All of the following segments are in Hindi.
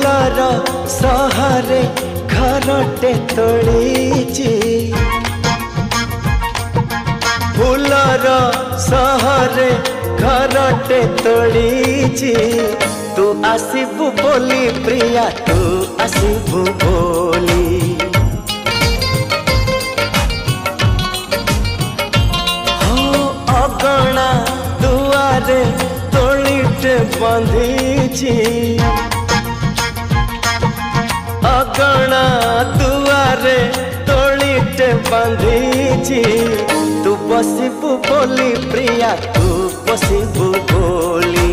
फूलर सहरे घरटे तोड़ीची फूलर सहरे घरटे तोड़ीची तू आसीबू बोली प्रिया तू आसीबू बोली अगणा दुआरे तोड़ीटे बंधीची अगणा दुआरे तोड़ीटे बंधीची तू बसिबू बोली प्रिया तू बसिबू बोली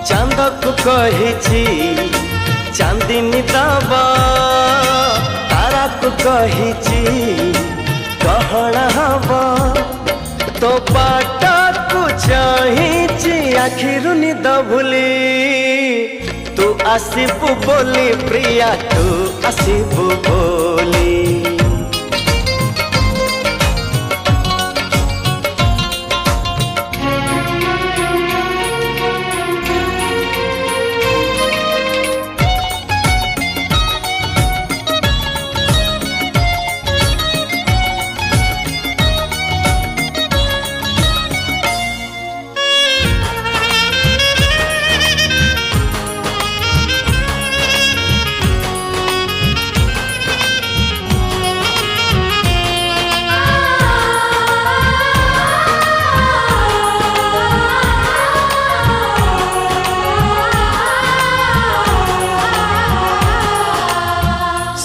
चांद को कहिची चांदिनी दबा तारा को कहिची कहना हवा तो पाटा को चाहिची आखिरु निद भूली तू आसीबू बोली प्रिया तू आसीबू बोली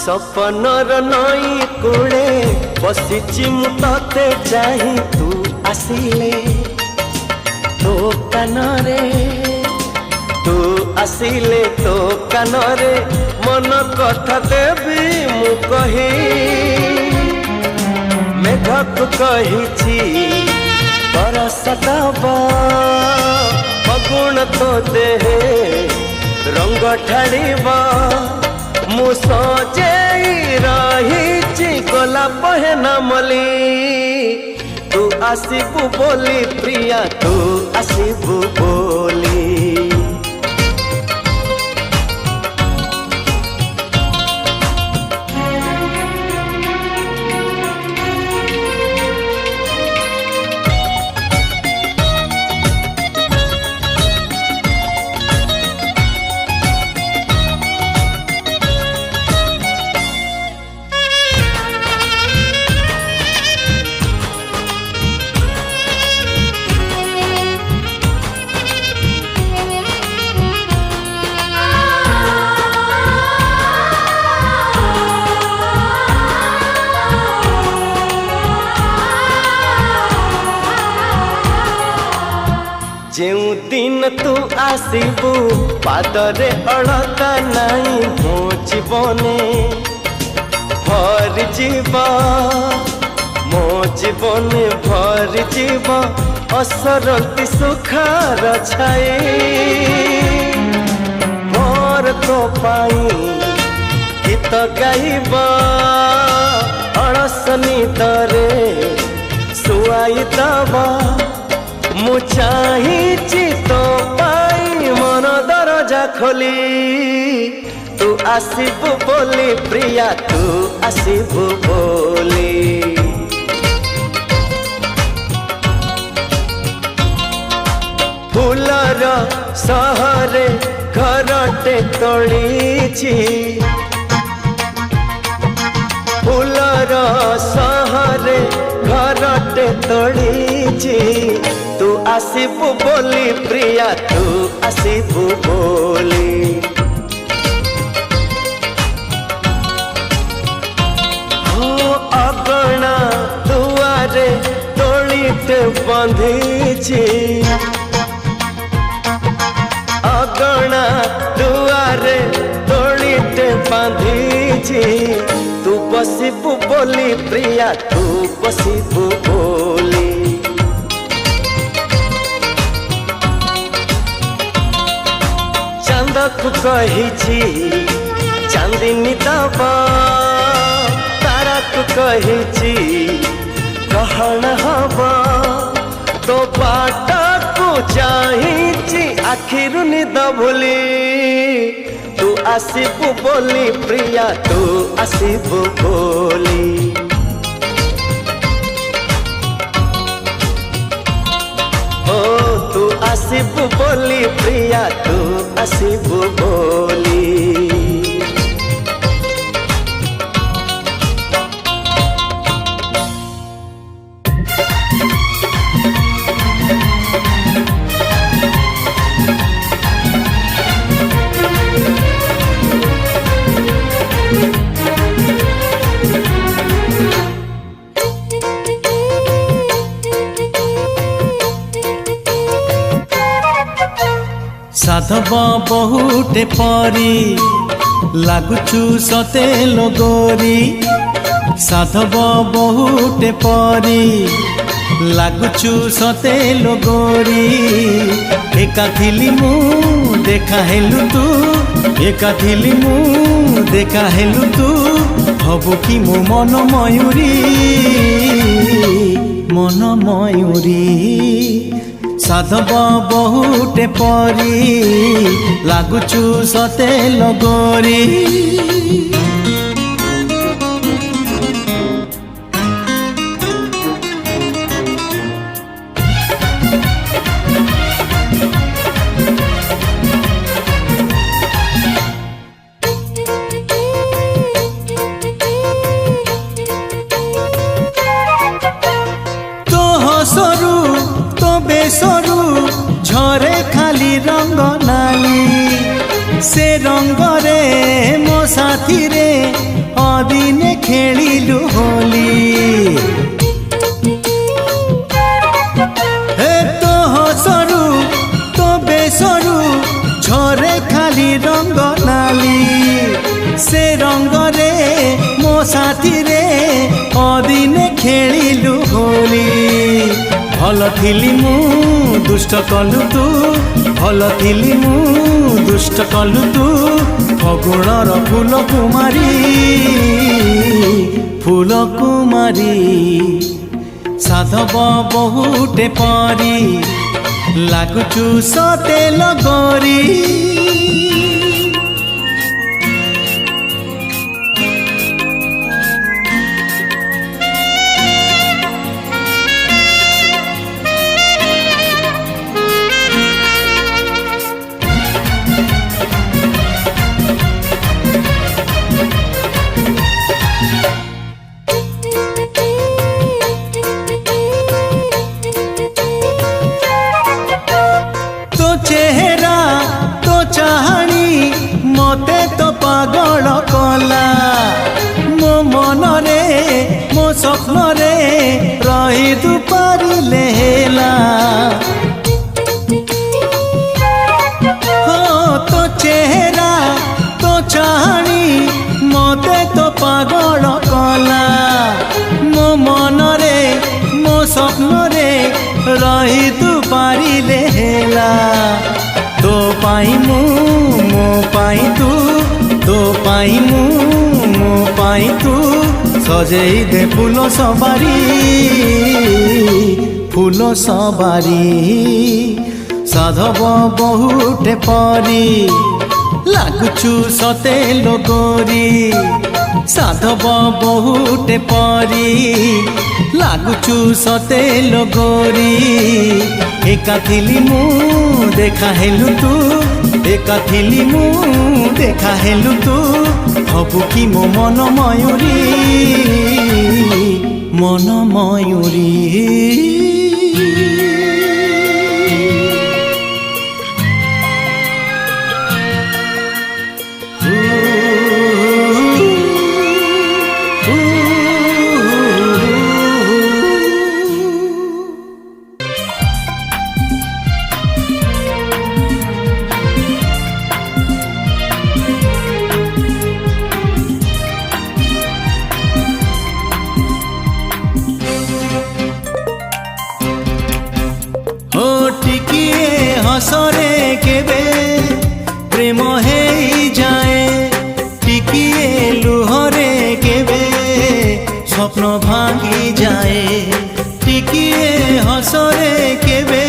सपनर नई कूड़े बसिची मु तते चाही तू आसिले तो कानरे तू आसिले तो कानरे मन कथा देवी मु कही मेघ को कहिची बरस दबा फगुण तो देहे रंग ढाड़ीबा मु सजे रही गला पहना मली तू आसीबू बोली प्रिया तू आसीबू बोली जेउ दिन तू आसीबू पादरे अड़ता नहीं मो जीवने भर जीवा मो जीवने भर जीवा असरती सुखार छाए मोर तो पाई गीत गाइबा अड़सनी तरे सुआई दबा मु चाहिची तो पाई मन दरजा खोली तू आसीबू बोली प्रिया तू आसीबू बोली फूलर सहरे घरटे तोड़ीची फूलर सहरे घरटे तोड़ीची तू आसीबू बोली प्रिया तू आसीबू बोली हो अगणा दुआरे तोड़ीटे बंधीची अगणा दुआरे तोड़ीटे बंधीची तू बसिबू बोली प्रिया तू बसिबू बोली को कहिची चांदिनी दबा तारा को कहिची कहना हवा तो बाटा को चाहिए आखिरु निद भूली तू आसिबु बोली प्रिया तू आसिबु बोली ओ तू आसिबु बोली प्रिया तू आसिबु बोली साधव बहुटे परी लागुचु सते लगोरी साधव बहुटे परी लागुचु सते लगोरी एका थिली मु देखा हेलु तू एका थिली मु देखा हेलु तू हबु कि मो मन मयूरी साधव बहुटे परी लागुचु सते लगोरी तो हसरू तो बेसरू झरे खाली रंग नाली से रंग रे मो साथी रे अदिने खेलिलु होली हे तो हसरू तो बेसरू झरे खाली रंग नाली से रंग रे मो साथी रे अदिने खेलिलु होली भल थिली मु दुष्ट कलु तू भल थिली मु दुष्ट कलु तू फगुणर फूल कुमारी साधव बहुटे परी लागुचु सते लगोरी चेहरा तो चाहनी मते तो पागल कला मो मन रे मो स्वप्न रे रही तू पारिले हेला हो तो चेहरा तो चाहनी मते तो पागल कला मो मन रे मो स्वप्न रे रही तू पारिले हेला तो पाई मु मो पाई तू तो पाई मु मो पाई तू सजेई दे फूल सबारी साधव बहुटे परी लागुचु सते लगोरी साधव बहुटे परी लागुचु सते लगोरी एका थिली मु देखा हेलु तू एका थिली मु देखा हेलु तू हबु कि मो मन मयूरी हसरे केबे प्रेम हे जाए टिकिए लुहरे केबे स्वप्न भांगी जाए टिकिए हसरे केबे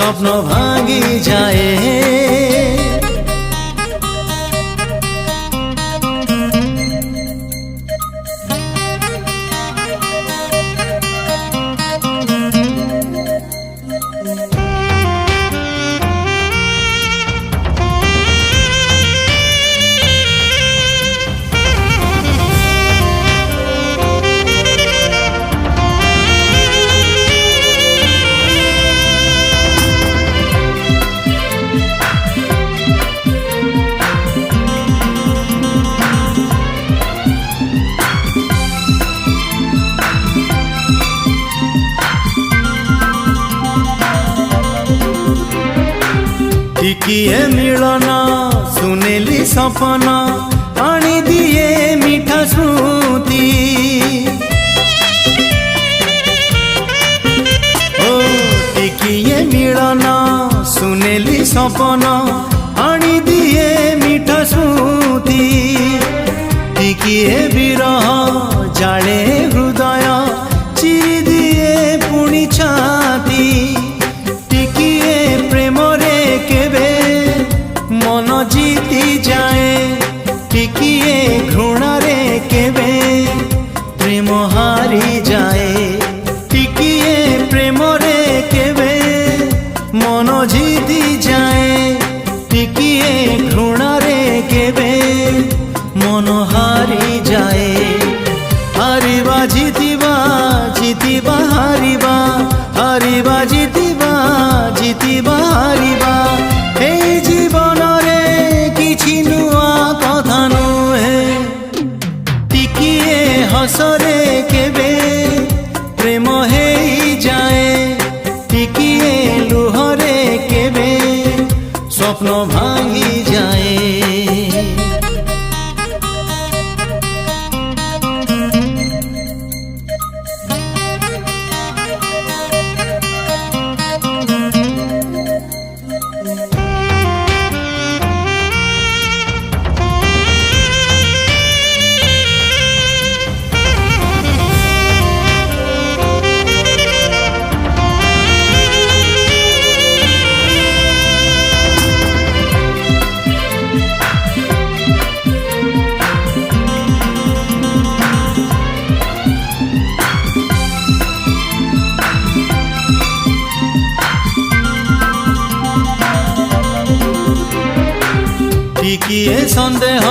স্বপ্ন ভাঙি যায়। ଟିକିଏ ମିଳନ ସୁନେଲି ସପନ ଆଣିଦିଏ ମିଠା ସ୍ମୃତି। ଓ ଟିକିଏ ମିଳନ ସୁନେଲି ସପନ ଆଣିଦିଏ ମିଠା ସ୍ମୃତି। ଟିକିଏ ବିରହ ଜାଳେ ହୃଦୟ ଚିରିଦିଏ ପୁଣି ଛାତି। ଟିକିଏ ପ୍ରେମରେ କେବେ ମନ ଜିତି ଯାଏ, ଟିକିଏ ଘୃଣାରେ କେବେ ପ୍ରେମ ହାରି ଯାଏ। ଟିକିଏ ପ୍ରେମରେ କେବେ ମନ ଜିତି ଯାଏ, ଟିକିଏ ଘୃଣାରେ କେବେ ମନ ହାରି ଯାଏ। ହାରିବା ଜିତିବା, ଜିତିବା ହାରିବା, ହାରିବା ଜିତିବା, ଜିତିବା ହାରିବା। এই জীবনরে কিছু নূয়া কথা নুহে, টিকিয়ে হসরে কেবে প্রেম হেই যায়, টিকিয়ে লুহরে কেবে স্বপ্ন ভাঙি যায়। ଟିକିଏ ସନ୍ଦେହ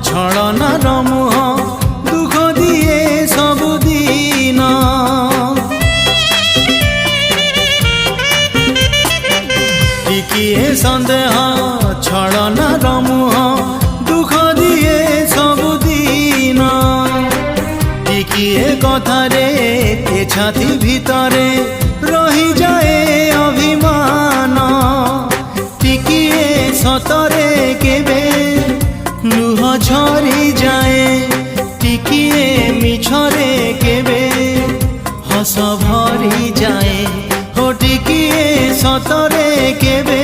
ଛଳନାର ମୁହଁ ଦୁଃଖ ଦିଏ ସବୁଦିନ। ଟିକିଏ ସନ୍ଦେହ ଛଳନାର ମୁହଁ ଦୁଃଖ ଦିଏ ସବୁଦିନ। ଟିକିଏ କଥାରେ ଏ ଛାତି ଭିତରେ ରହିଯାଏ ଅଭିମାନ। ଟିକିଏ ସତରେ କେବେ ଲୁହ ଝରି ଯାଏ, ଟିକିଏ ମିଛରେ କେବେ ହସ ଭରି ଯାଏ। ଓ ଟିକିଏ ସତରେ କେବେ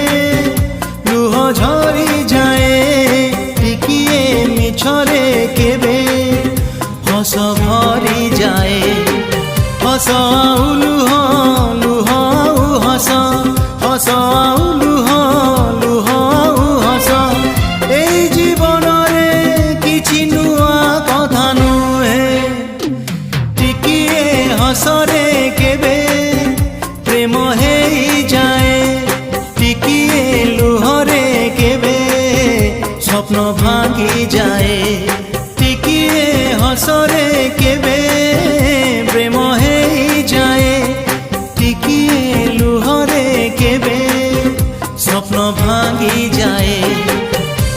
ଲୁହ ଝରି ଯାଏ, ଟିକିଏ ମିଛରେ କେବେ ହସ ଭରି ଯାଏ। ହସ ଆଉ ଲୁହ, ଲୁହ ଆଉ ହସ, ହସ ଆଉ ଲୁହ, ଲୁହ ଆଉ ହସ। এই জীবনরে কিছু নূয়া কথা নুহে, টিকিয়ে হসরে কেবে প্রেম হেই যায়, টিকিয়ে লুহরে কেবে স্বপ্ন ভাঙি যায়। টিকিয়ে হসরে কেবে প্রেম হেই যায়, টিকিয়ে লুহরে কেবে স্বপ্ন ভাঙি যায়।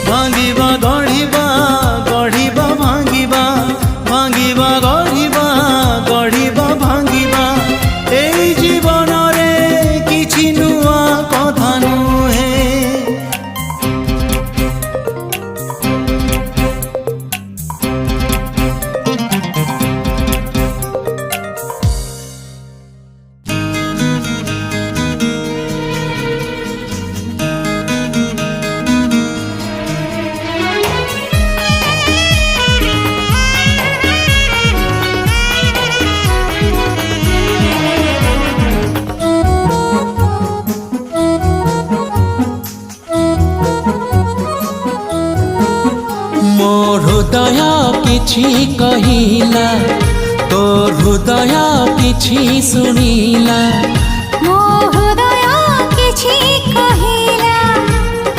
ভাঙিবা গঢ়িবা, গঢ়িবা ভাঙিবা, ভাঙিবা গঢ়িবা, গঢ়িবা ভাঙিবা। এই জীবনরে কিছু নূয়া কথা নুহে। କିଛି କହିଲା तो हृदय किछि सुनिला मो हृदय किछि कहिला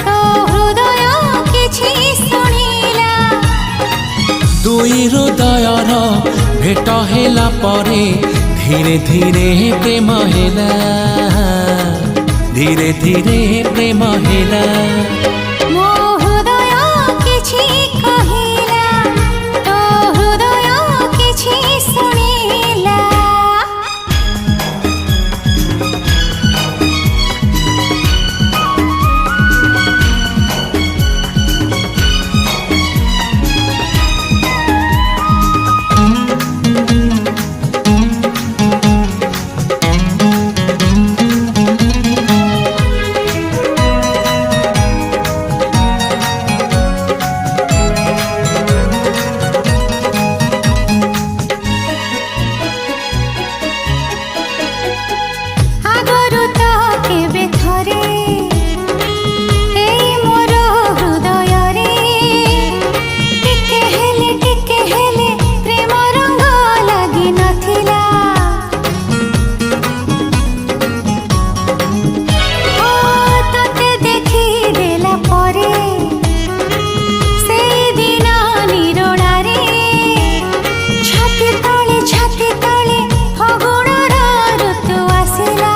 तो हृदय किछि सुनिला दुई हृदयर भेट हेला परे धीरे धीरे प्रेम हेला धीरे धीरे प्रेम हेला मो हृदय किछि कहिला तो हृदय किछि सुनिला आगरु तो केबे थरे एई मोर हृदय रे टिके हेले प्रेम रंग लागि नथिला ओ तते देखि देला परे सेई दिन निरोड़ा रे छाती तळे फगुणर ऋतु आसिला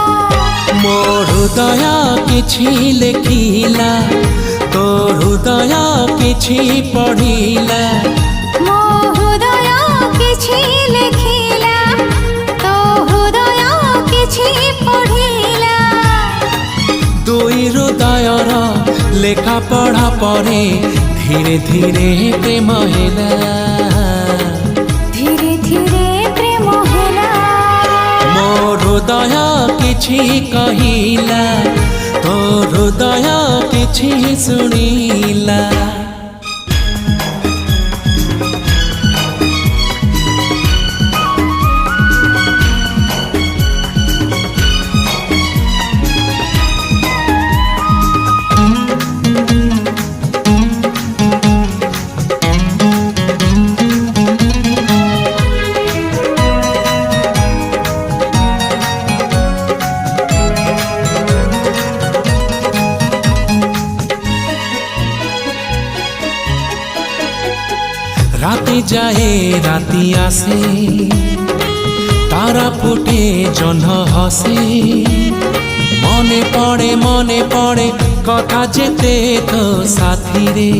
मो हृदय किछि लेखिला तो हृदय किछि पढ़िला मो हृदय किछि लिखिला तो हृदय किछि पढ़िला दुई हृदयर लेखा पढ़ा परे धीरे धीरे प्रेम हेला धीरे धीरे प्रेम हेला मो हृदय किछि कहिला तो हृदय किछि सुनिला राति जाए राति आसे तारा फुटे जह्न हसे मने पड़े कथा जेते तो साथी रे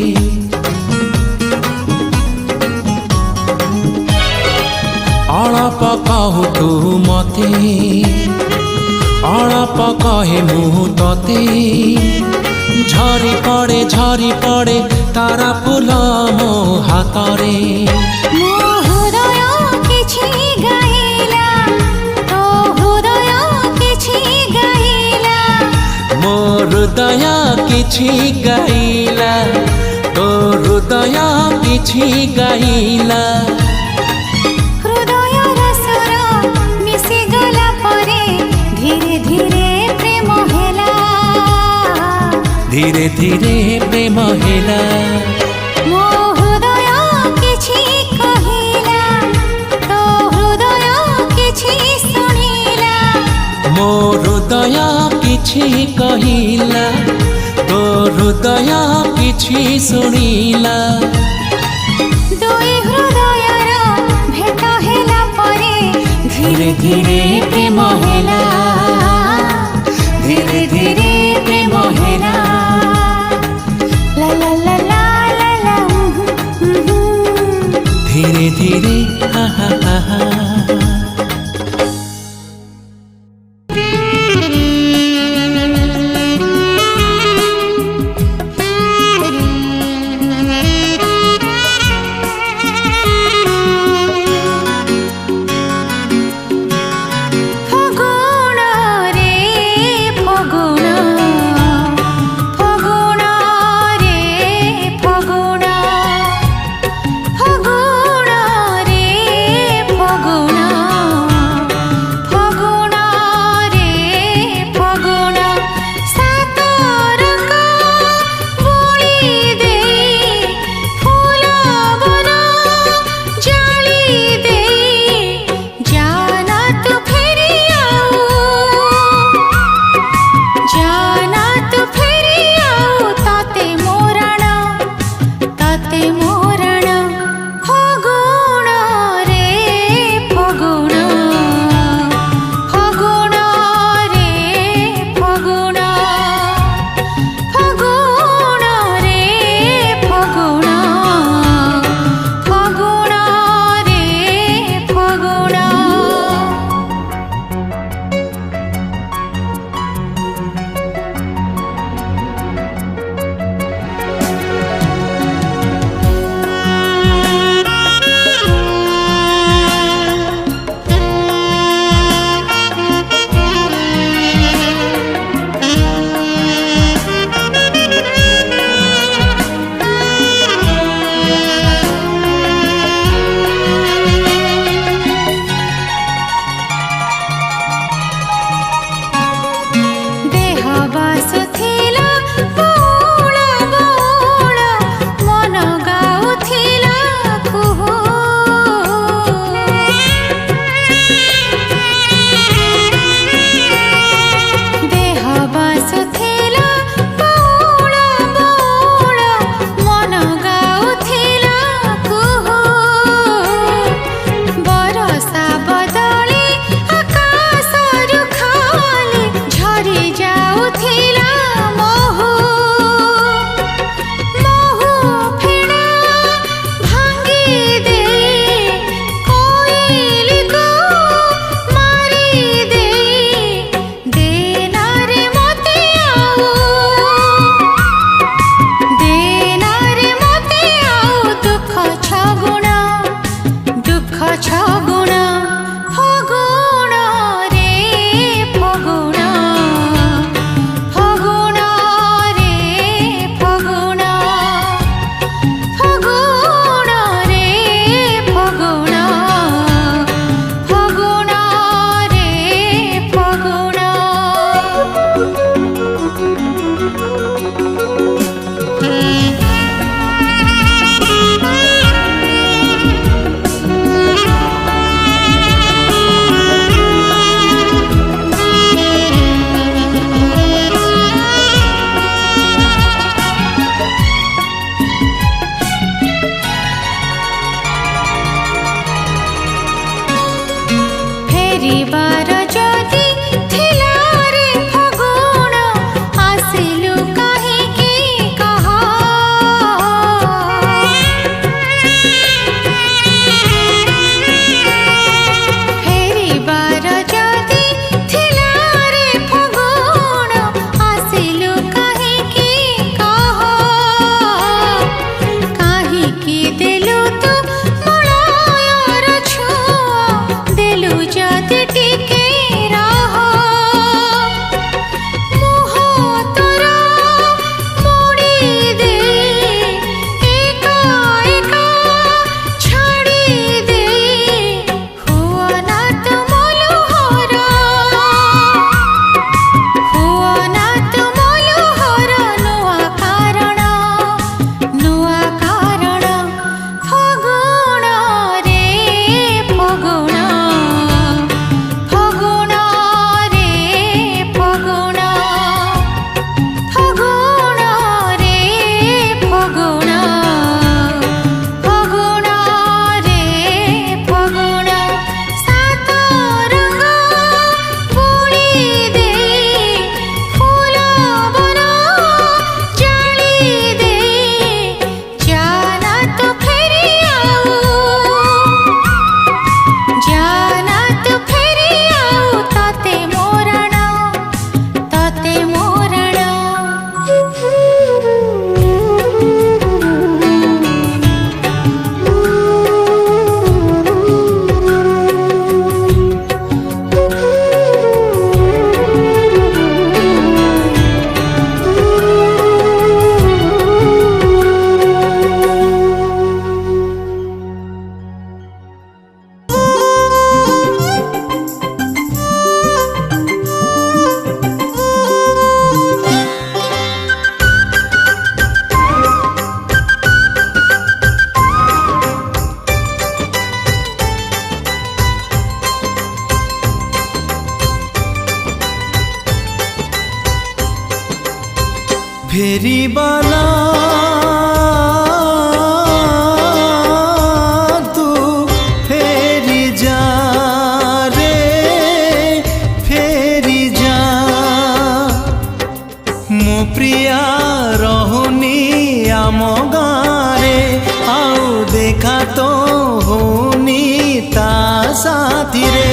अळप कहु तू मते अळप कहे मु तते झरी पड़े तारा फूल मो हातरे मो हृदय किछि गाइला तो हृदय किछि गाइला मो हृदय किछि गाइला तो हृदय किछि गाइला हृदय रसर मिसि गला परे धीरे धीरे प्रेम हेला धीरे धीरे प्रेम हेला मो हृदय किछि कहिला तो हृदय किछि सुनिला मो हृदय किछि कहिला तो हृदय किछि सुनिला दुई हृदयर भेट हेला परे धीरे धीरे प्रेम हेला धीरे धीरे प्रेम हेला ला ला ला ला ला ला धीरे धीरे हा हा हा हा फगुण रे फगुण फगुण रे फगुण फगुण रे फगुण फेरिबार जदि थिला रे फगुण आसिलु काहिके कह फेरिबार जदि थिला रे फगुण आसिलु काहिके कह काहिके देलु तू मलयर छुआ देलु जदि टिके रह मुह तोरा मोड़ी दे एका एका छाड़ी दे हुआ ना तुमलु हरा हुआ ना तुमलु हरा नुआ कारण फगुण रे फगुण फगुण रे फगुण फगुण रे फगुण फगुण रे फगुण सात रंग बोली दे फूल वन जाली दे जाना तो फेरी आऊ जाना तो फेरी आऊ ताते मोरण फेरिबाला तू फेरी जा रे फेरी जा मो प्रिया रहुनी आम गारे आउ देखा तो होनी ता साथी रे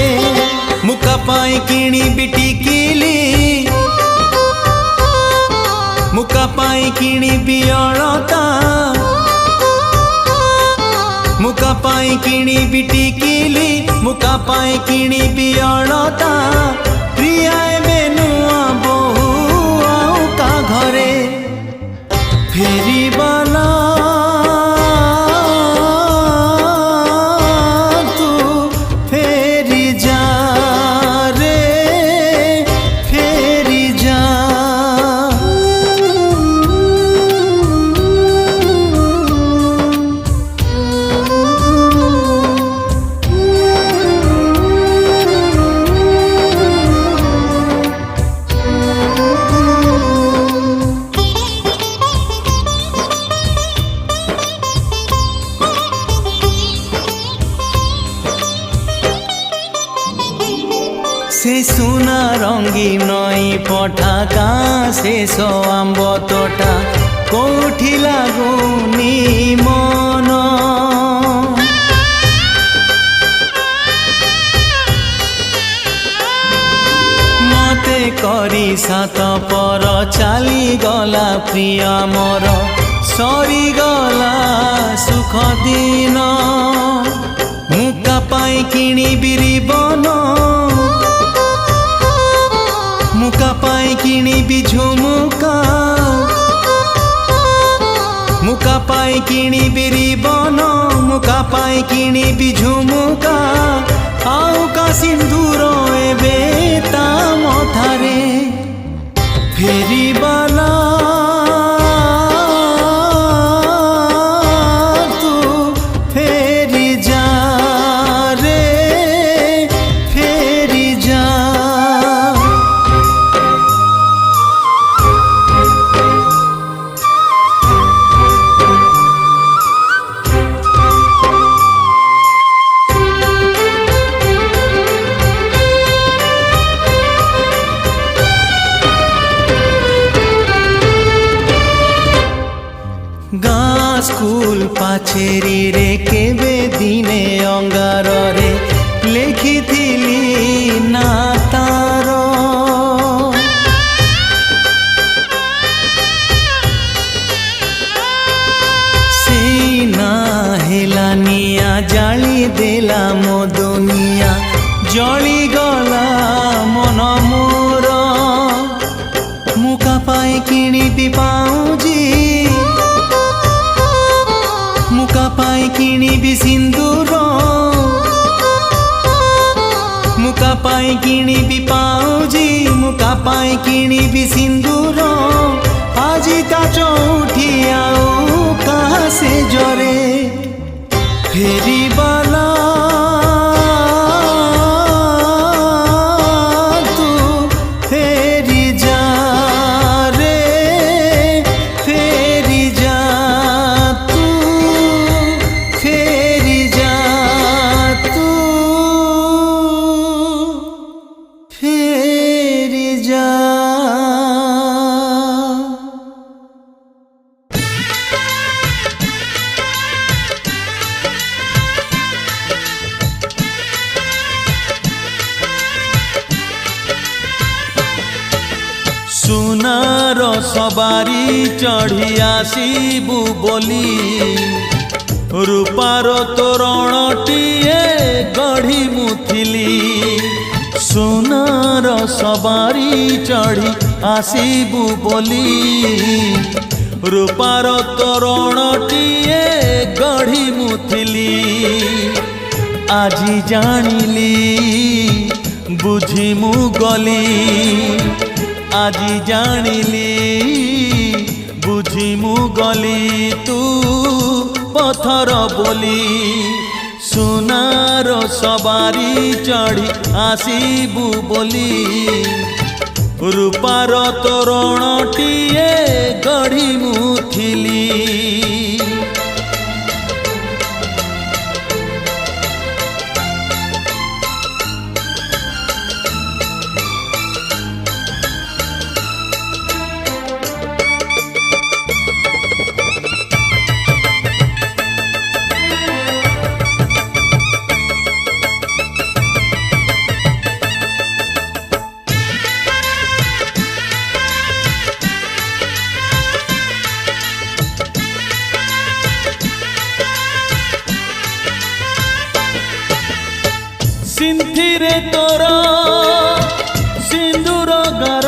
मुका पाई किणी बिटिकिली मुका पाई किणी बियलता मुका पाई किणी बिटिकिली मुका पाई किणी बियलता प्रिया एबे नुआ बहु आउ का घरे फेरिबाला तू फेरी जा रे फेरी जा से सुना रंगी नई पठाका शेष आंब तोटा कोठी लागुनी मन मते करी सात पर चाली गला प्रिय मोर सरी गला सुख दिन मुका पाई किणी बिरिबन मुका पाई किणी भी झुमुका मुका पाई किणी बिरिबन मुका पाई किणी भी झुमुका आउ का सिंदूर एबे ता मथारे फेरिबाला तू फेरी जा रे फेरी जा स्कूल पाछेरी रे केबे दिने अंगार रे लिखिथिली ना तार सीना हेलानिया जाली देला मो दुनिया जली गला मन मोर मुका पाए किणी पाऊजी मुका पाए किणी सिंदूर मुका पाए किणी पाऊजी मुका पाए किणी सिंदूर आजी ता चौठी आऊ कहा से जरे फेरी बाला तू फेरी जा रे फेरी जा तू फेरी जा तू फेरी जा सुनार सवारी चढ़ी आसीबू बोली रूपार तोरणटीए गढ़ी मुथिली सुनार सवारी चढ़ी आसीबू बोली रूपार तोरणटीए गढ़ी मुथिली आजी जानिली बुझी मु गली आजी जानिली बुझी मु गली तू पथर बोली सुनार सवारी चढ़ी आसीबू बोली रूपार तोरणटीए गढ़ी मुथिली सिंथिरे तोर सिंदूर गार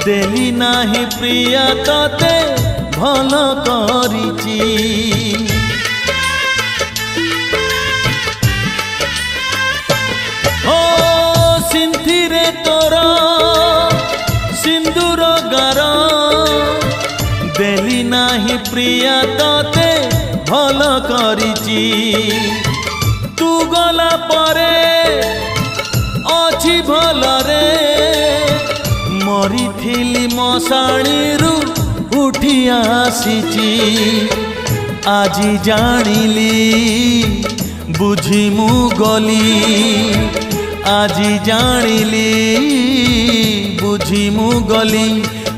देली नाही प्रिया तते भल करिची ओ सिंथिरे तोर सिंदूर गार देली नाही प्रिया तते भल करिची तू गला परे अछि भलरे मरिथिली मशाणीरू उठी आसीची आजी जानिली बुझी मु गली आजी जानिली बुझी मु गली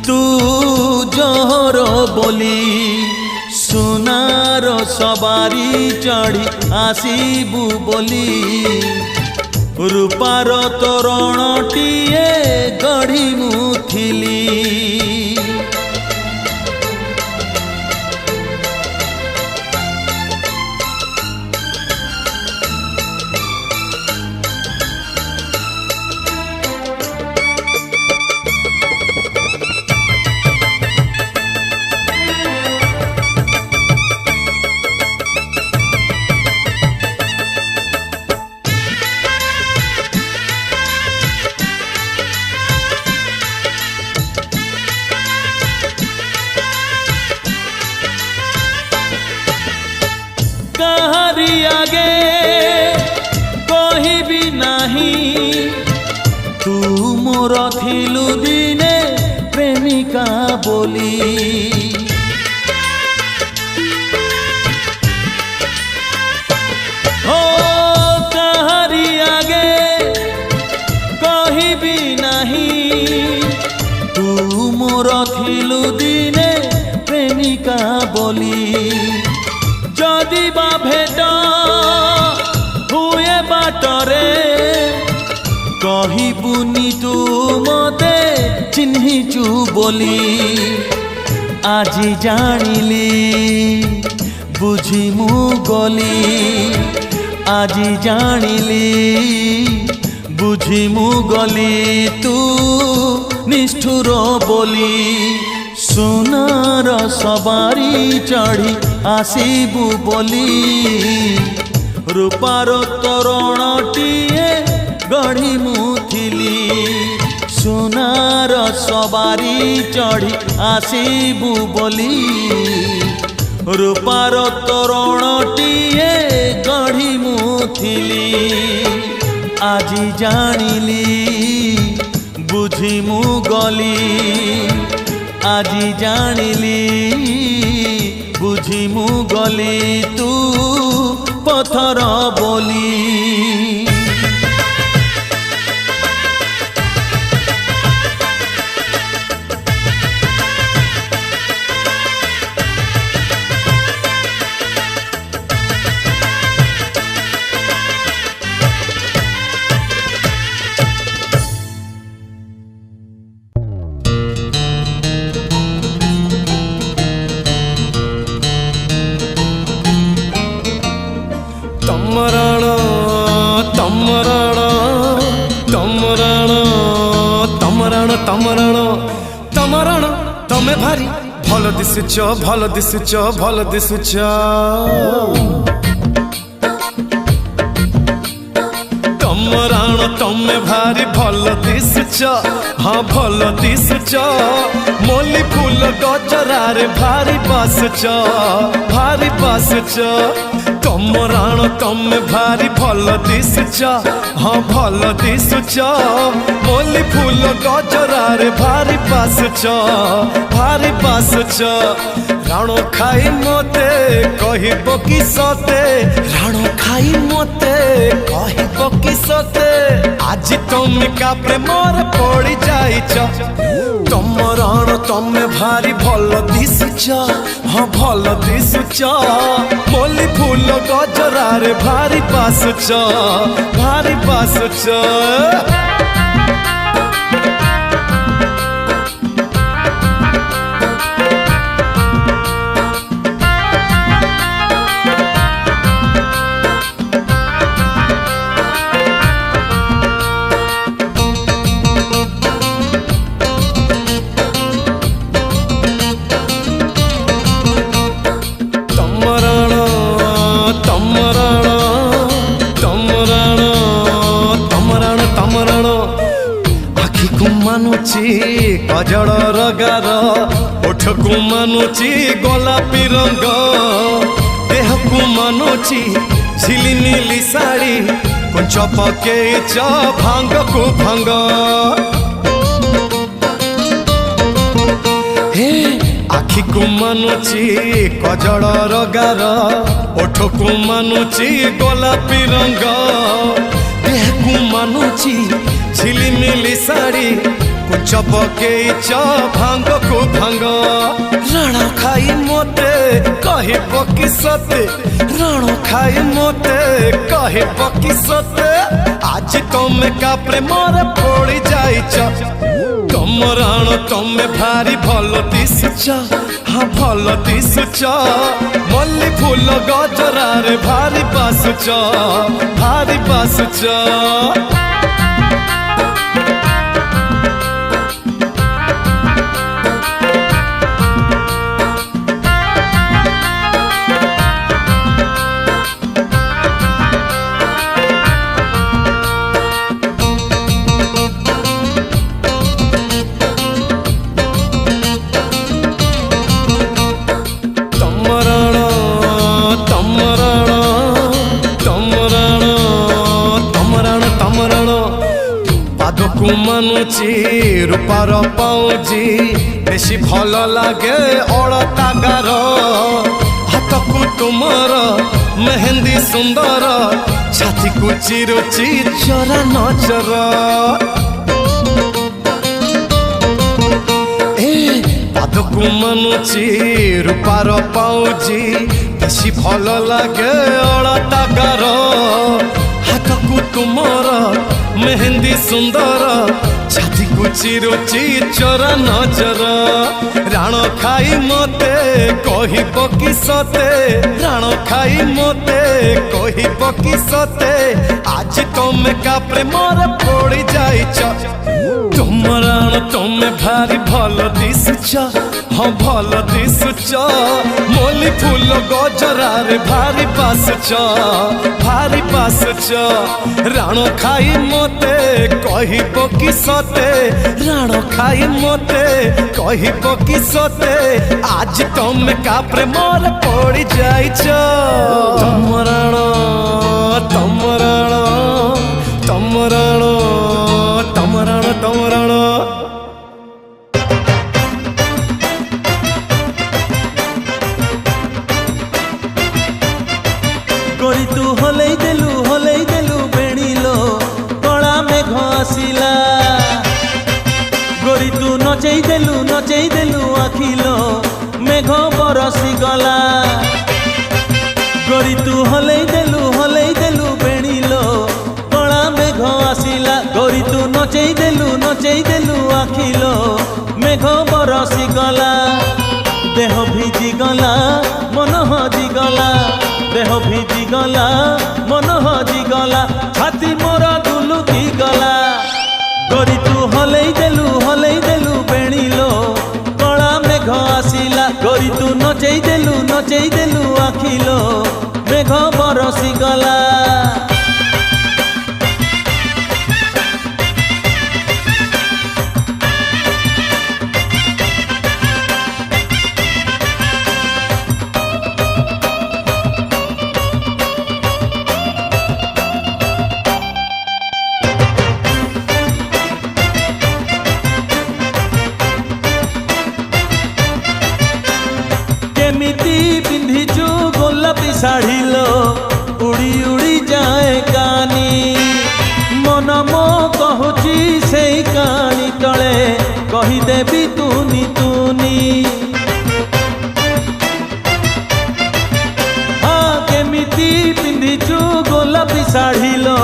तू जोहर बोली सुनार सवारी चढ़ी आसीबू बोली रूपार तोरणटीए गढ़ी मुथिली आगे कहिबी नाही तू मोर थिलु दिने प्रेमिका बोली हो कहारी आगे कहिबी नाही तू मोर थिलु दिने प्रेमिका ଯିବା ବୋଲି ଯଦି ବା ଭେଟ ହୁଏ ବାଟରେ କହିବୁନି ତୁ ମତେ ଚିହ୍ନିଛୁ ବୋଲି ଆଜି ଜାଣିଲି ବୁଝି ମୁଁ ଗଲି ଆଜି ଜାଣିଲି ବୁଝି ମୁଁ ଗଲି ତୁ ନିଷ୍ଠୁର ବୋଲି ସୁନାର ସବାରି ଚଢ଼ି ଆସିବୁ ବୋଲି ରୂପାର ତୋରଣଟିଏ ଗଢ଼ି ମୁଁ ଥିଲି ସୁନାର ସବାରି ଚଢ଼ି ଆସିବୁ ବୋଲି ରୂପାର ତୋରଣଟିଏ ଗଢ଼ି ମୁଁ ଥିଲି ଆଜି ଜାଣିଲି ବୁଝି ମୁଁ ଗଲି ଆଜି ଜାଣିଲି ବୁଝି ମୁଁ ଗଲି ତୁ ପଥର ବୋଲି ତମରଣ ତମେ ଭାରି ଭଲ ଦିଶୁଛ ଭଲ ଦିଶୁଛ ଭଲ ଦିଶୁଛ ତମରଣ ତମେ ଭାରି ଭଲ ଦିଶୁଛ ହଁ ଭଲ ଦିଶୁଛ ମଲ୍ଲି ଫୁଲ ଗଜରାରେ ଭାରି ବାସୁଛ ଭାରି ବାସୁଛ ତମରଣ ତମେ ଭାରି ଭଲ ଦିଶୁଛ ହଁ ଭଲ ଦିଶୁଛ ମଲ୍ଲି ଫୁଲ ଗଜରାରେ ଭାରି ବାସୁଛ ଭାରି ବାସୁଛ ରାଣ ଖାଇ ମତେ କହିବ କି ସତେ ରାଣ ଖାଇ ମତେ କହିବ କି ସତେ ଆଜି ତମେ କା ପ୍ରେମରେ ପଡ଼ି ଯାଇଛ ତମରଣ ତମେ ଭାରି ଭଲ ଦିଶୁଛ ହଁ ଭଲ ଦିଶୁଛ ମଲ୍ଲି ଫୁଲ ଗଜରାରେ ଭାରି ବାସୁଛ ଭାରି ବାସୁଛ ମାନୁଛି କଜଳର ଗାର ଓଠକୁ ମାନୁଛି ଗୋଲାପୀ ରଙ୍ଗ ଦେହକୁ ମାନୁଛି ଝିଲିମିଲି ଶାଢ଼ୀ କୁଞ୍ଚ ପକେଇଛ ଭାଙ୍ଗକୁ ଭାଙ୍ଗ ହେ ଆଖିକୁ ମାନୁଛି କଜଳର ଗାର ଓଠକୁ ମାନୁଛି ଗୋଲାପୀ ରଙ୍ଗ ଦେହକୁ ମାନୁଛି ଝିଲିମିଲି ଶାଢ଼ୀ କୁଞ୍ଚ ପକେଇଛ ଭାଙ୍ଗକୁ ଭାଙ୍ଗ ରାଣ ଖାଇ ମତେ କହିବ କି ସତେ ରାଣ ଖାଇ ମତେ କହିବ କି ସତେ ଆଜି ତମେ କା ପ୍ରେମରେ ପଡ଼ି ଯାଇଛ ତମ ରାଣ ତମେ ଭାରି ଭଲ ଦିଶୁଛ ହଁ ଭଲ ଦିଶୁଛ ମଲ୍ଲି ଫୁଲ ଗଜରାରେ ଭାରି ବାସୁଛ ଭାରି ବାସୁଛ ପାଦକୁ ମାନୁଛି ରୂପାର ପାଉଁଜି ବେଶୀ ଭଲ ଲାଗେ ଅଳତା ଗାର ହାତକୁ ତୁମର ମେହେନ୍ଦି ସୁନ୍ଦର ଛାତିକୁ ଚିରୁଛି ଚରା ନଜର ପାଦକୁ ହାତକୁ ମାନୁଛି ରୂପାର ପାଉଜି ବେଶୀ ଭଲ ଲାଗେ ଅଳତା ଗାର ହାତକୁ ତୁମର मेहंदी सुंदर छाती को चिरुची चोरा नजर राण खाई मते कहिब कि सते राण खाई मते कहिब कि सते आज तमे का प्रेमर पड़ी जाइछ तुम राण तमे भारी भल दिसुछ हाँ भल दिसुछ मोली फूल गजरारे भारी पासुछ राण खाई मते कहिब कि सते राण खाई मते कहिब कि सते आज तमे का प्रेमर पड़ी जाइछ तम राण तम राण तम राण तम राण तम राण गोरी तू हलई देलु बेणीलो कला मेघ आसिला गोरी तू नचई देलु आखिलो मेघ बरसी गला गोरी तू हलई देलु बेणीलो कला मेघ आसिला गोरी तू नचई देलु आखिलो मेघ बरसी गला देह भिजी गला मन हजी गला देह भिजी गला मन हजी गला छाती मोरा दुलुकी गला गोरी तू हलई देलु बेणीलो कला मेघ आसिला गोरी तू नचई देलु आखिलो मेघ बरसी गला केमिति पिंधिचु गोलापी शाढ़ी लो उड़ी उड़ी जाए कानी मन मो कहूची से कानी तले कहीदेवी तुनी तुनी हाँ केमिति पिंधिचु गोलापी शाढ़ी लो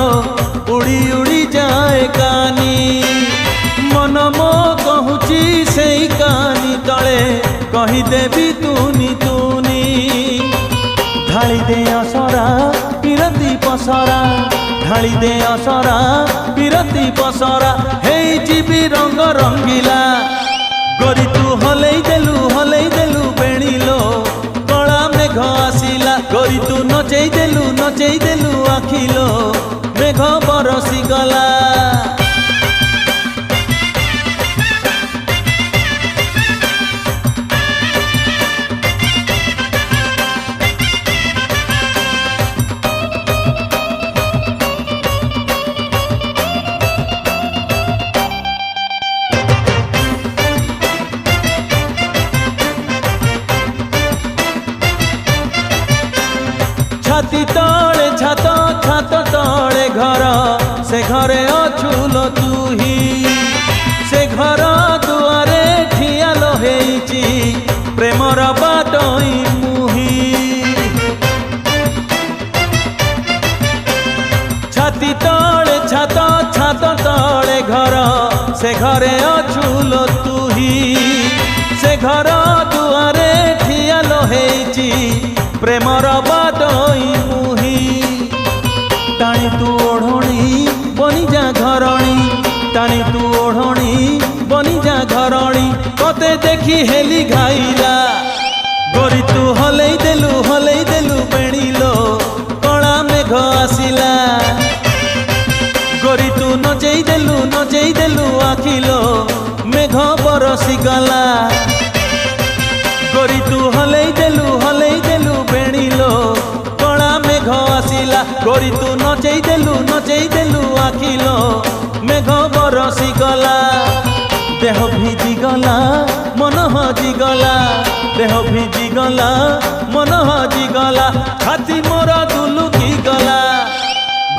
उड़ी उड़ी जाए कानी मन मो कहूची से कानी तले कहीदेवी तुनी तुनी ढाली दे असरा पिरती पसरा ढाली दे असरा पिरती पसरा हे जीवी रंग रंगीला गोरी तू हलई देलु बेणीलो कला मेघ आसिला गोरी तू नचई देलु आखिलो मेघ बरसी गला छाती तले छात तले घर से घरे अछुलो तुही से घर दुआरे ठियालो हेइची प्रेमर बाटई मुही छाती तले छात तले घर से घरे अछुलो तुही से घर दुआरे ठियालो हेइची प्रेमर बाटई मुही टाणी तू ओढ़णी बनिजा घरणी टाणी तू ओढ़णी बनिजा घरणी कते देखी हेली घाइला गोरी तू हलई देलु बेणीलो कला मेघ आसिला गोरी तू नचई देलु आखिलो मेघ बरसी गला गोरी तू हलई देलु बेणीलो कला मेघ आसिला गोरी तू नचई देलु आखिलो मेघ बरसी गला देह भिजी गला मन हजी गला देह भिजी गला मन हजी गला छाती मोरा दुलुकी गला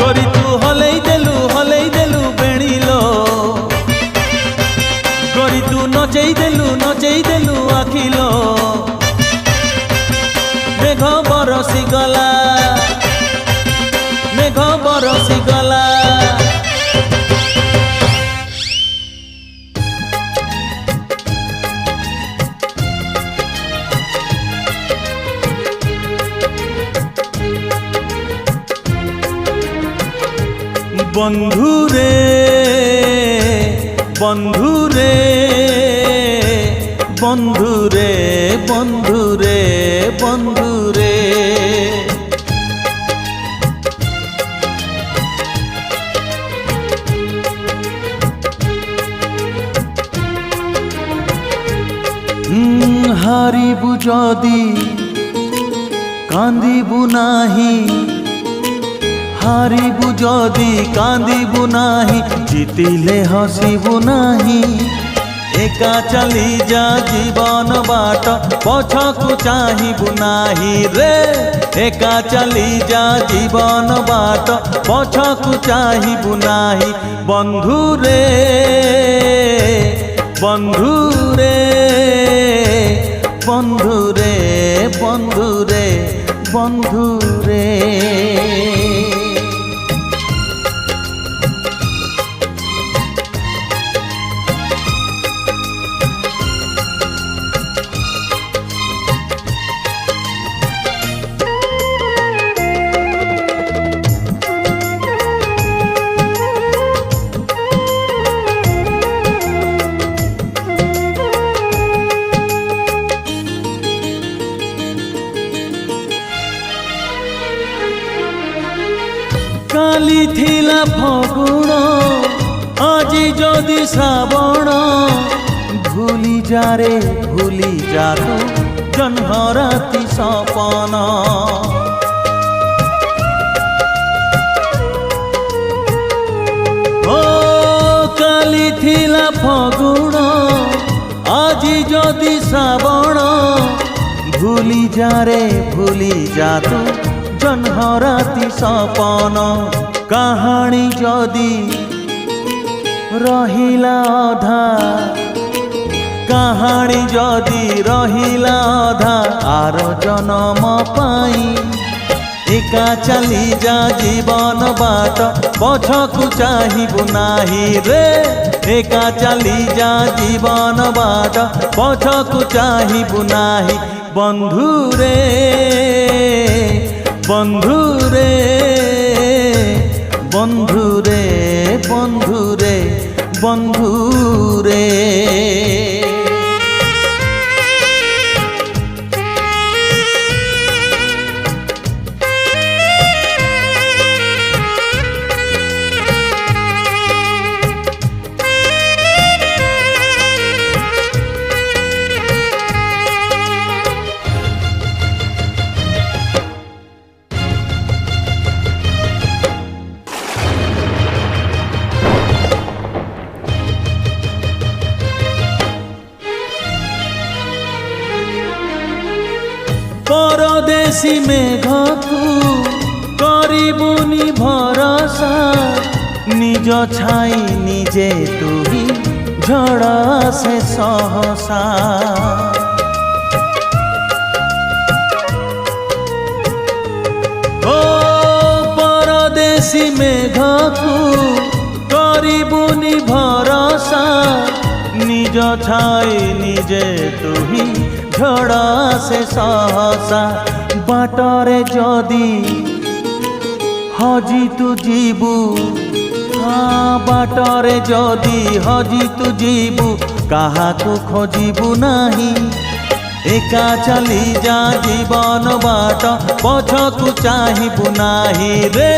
गोरी तू हलई देलु बेणीलो गोरी तू नचई देलु आखिलो বন্ধুরে বন্ধুরে বন্ধুরে বন্ধুরে বন্ধুরে হারিবু যদি কান্দিবু নাহি হারিবু যদি কান্দিবু নাহি জিতিলে হসিবু নাহি একা চালি যা জীবন বাট পছকু চাহিবু নাহি রে একা চালি যা জীবন বাট পছকু চাহিবু নাহি বন্ধুরে বন্ধুরে বন্ধুরে বন্ধুরে বন্ধুরে কালি থিলা ফগুণ আজি যদি শ্রাবণ ভুলি যারে ভুলি যাত জহ্নরাতি সপন ও কালি থিলা ফগুণ আজি যদি শ্রাবণ ভুলি যারে ভুলি যাত জহ্নরাতি সপন কাহাণী যদি রহিলা অধা কাহাণী যদি রহিলা অধা আর জনম পাই একা চালি যা জীবন বাট পছকু চাহিবু নাহি রে একা চালি যা জীবন বাট পছকু চাহিবু নাহি বন্ধুরে বন্ধুরে বন্ধুরে বন্ধুরে বন্ধুরে পরদেশী মেঘকু করিবুনি ভরসা নিজ ছাই নিজে তুই ঝড় সে সহসা ও পরদেশী মেঘকু করিবুনি ভরসা নিজ ছাই নিজে তুই ঝড় সে সহসা বাটরে যদি হজি তু ଯିବୁ বাটরে যদি হজি তু ଯିବୁ কাহাকু খোঁজিবু নাহি একা চালি যা জীবন বাট পছকু চাহিবু নাহি রে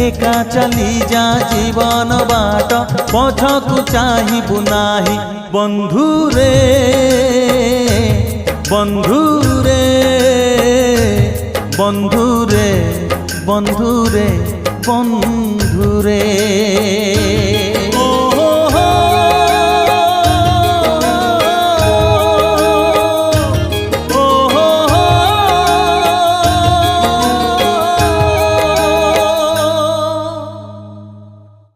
একা চালি যা জীবন বাট পছকু চাহিবু নাহি বন্ধুরে বন্ধুরে বন্ধুরে বন্ধুরে বন্ধুরে